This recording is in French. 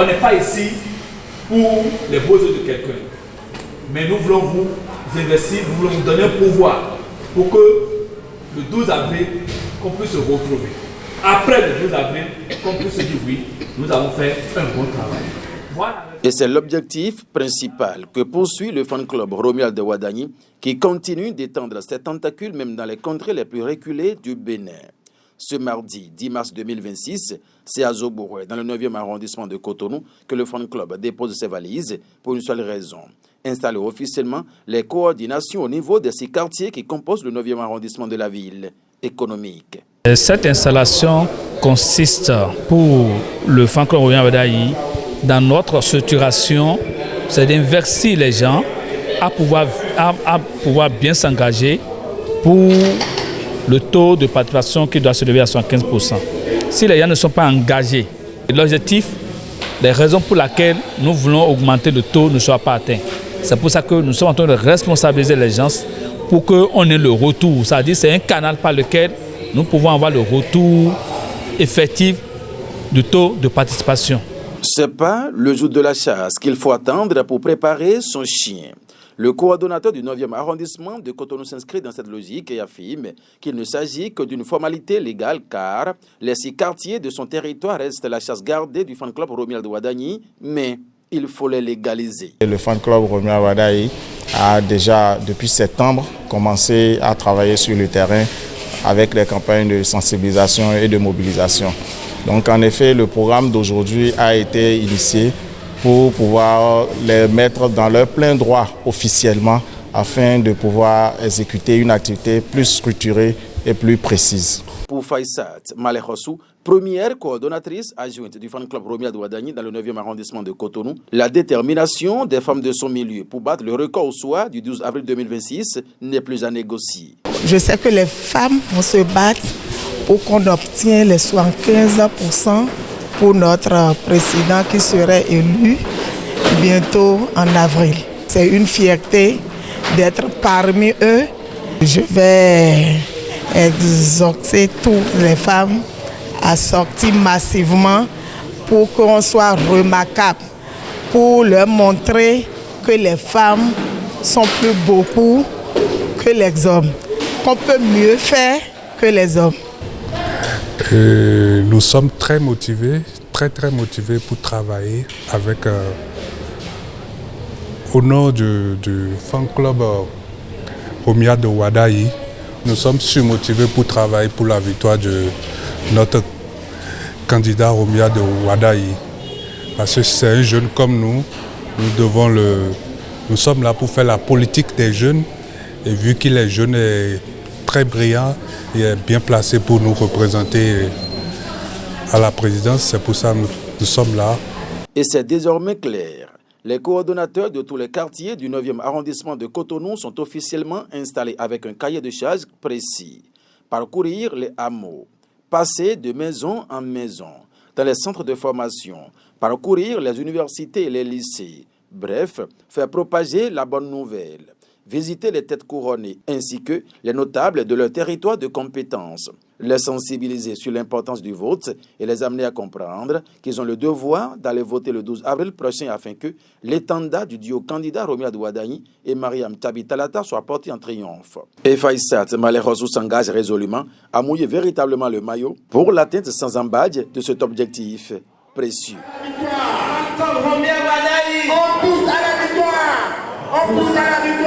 On n'est pas ici pour les beaux-yeux de quelqu'un. Mais nous voulons vous investir, nous voulons vous donner un pouvoir pour que le 12 avril, qu'on puisse se retrouver. Après le 12 avril, qu'on puisse se dire oui, nous avons fait un bon travail. Voilà. Et c'est l'objectif principal que poursuit le fan club Romuald de Ouadagni, qui continue d'étendre ses tentacules même dans les contrées les plus reculées du Bénin. Ce mardi 10 mars 2026, c'est à Zobouré, dans le 9e arrondissement de Cotonou, que le fan club dépose ses valises pour une seule raison: installer officiellement les coordinations au niveau de ces quartiers qui composent le 9e arrondissement de la ville économique. Cette installation consiste pour le fan club Romuald de Ouadagni, dans notre structuration, c'est d'inverser les gens à pouvoir bien s'engager pour le taux de participation qui doit se lever à 75%. Si les gens ne sont pas engagés, l'objectif, les raisons pour lesquelles nous voulons augmenter le taux ne soient pas atteints. C'est pour ça que nous sommes en train de responsabiliser les gens pour qu'on ait le retour. C'est-à-dire que c'est un canal par lequel nous pouvons avoir le retour effectif du taux de participation. Ce n'est pas le jour de la chasse qu'il faut attendre pour préparer son chien. Le coordonnateur du 9e arrondissement de Cotonou s'inscrit dans cette logique et affirme qu'il ne s'agit que d'une formalité légale car les 6 quartiers de son territoire restent la chasse gardée du fan club Romuald de Ouadagni, mais il faut les légaliser. Le fan club Romuald de Ouadagni a déjà, depuis septembre, commencé à travailler sur le terrain avec les campagnes de sensibilisation et de mobilisation. Donc en effet, le programme d'aujourd'hui a été initié pour pouvoir les mettre dans leur plein droit officiellement afin de pouvoir exécuter une activité plus structurée et plus précise. Pour Faïsat Malekhossou, première coordonnatrice adjointe du fan club Romuald de Ouadagni dans le 9e arrondissement de Cotonou, la détermination des femmes de son milieu pour battre le record au soir du 12 avril 2026 n'est plus à négocier. Je sais que les femmes vont se battre pour qu'on obtienne les 75% pour notre président qui serait élu bientôt en avril. C'est une fierté d'être parmi eux. Je vais exhorter toutes les femmes à sortir massivement pour qu'on soit remarquable, pour leur montrer que les femmes sont plus beaucoup que les hommes, qu'on peut mieux faire que les hommes. Nous sommes très motivés pour travailler avec, au nom du fan club Romuald de Ouadagni. Nous sommes surmotivés pour travailler pour la victoire de notre candidat Romuald de Ouadagni. Parce que c'est un jeune comme nous, nous sommes là pour faire la politique des jeunes. Et vu qu'il est jeune et très brillant, il est bien placé pour nous représenter à la présidence. C'est pour ça que nous sommes là. Et c'est désormais clair. Les coordonnateurs de tous les quartiers du 9e arrondissement de Cotonou sont officiellement installés avec un cahier de charges précis. Parcourir les hameaux, passer de maison en maison, dans les centres de formation, parcourir les universités et les lycées. Bref, faire propager la bonne nouvelle. Visiter les têtes couronnées ainsi que les notables de leur territoire de compétence, les sensibiliser sur l'importance du vote et les amener à comprendre qu'ils ont le devoir d'aller voter le 12 avril prochain afin que l'étendard du duo candidat Romuald de Ouadagni et Mariam Tabi Talata soit porté en triomphe. Et Faïsat Malekhossou s'engage résolument à mouiller véritablement le maillot pour l'atteinte sans embâche de cet objectif précieux. On pousse à la victoire! On pousse à la victoire!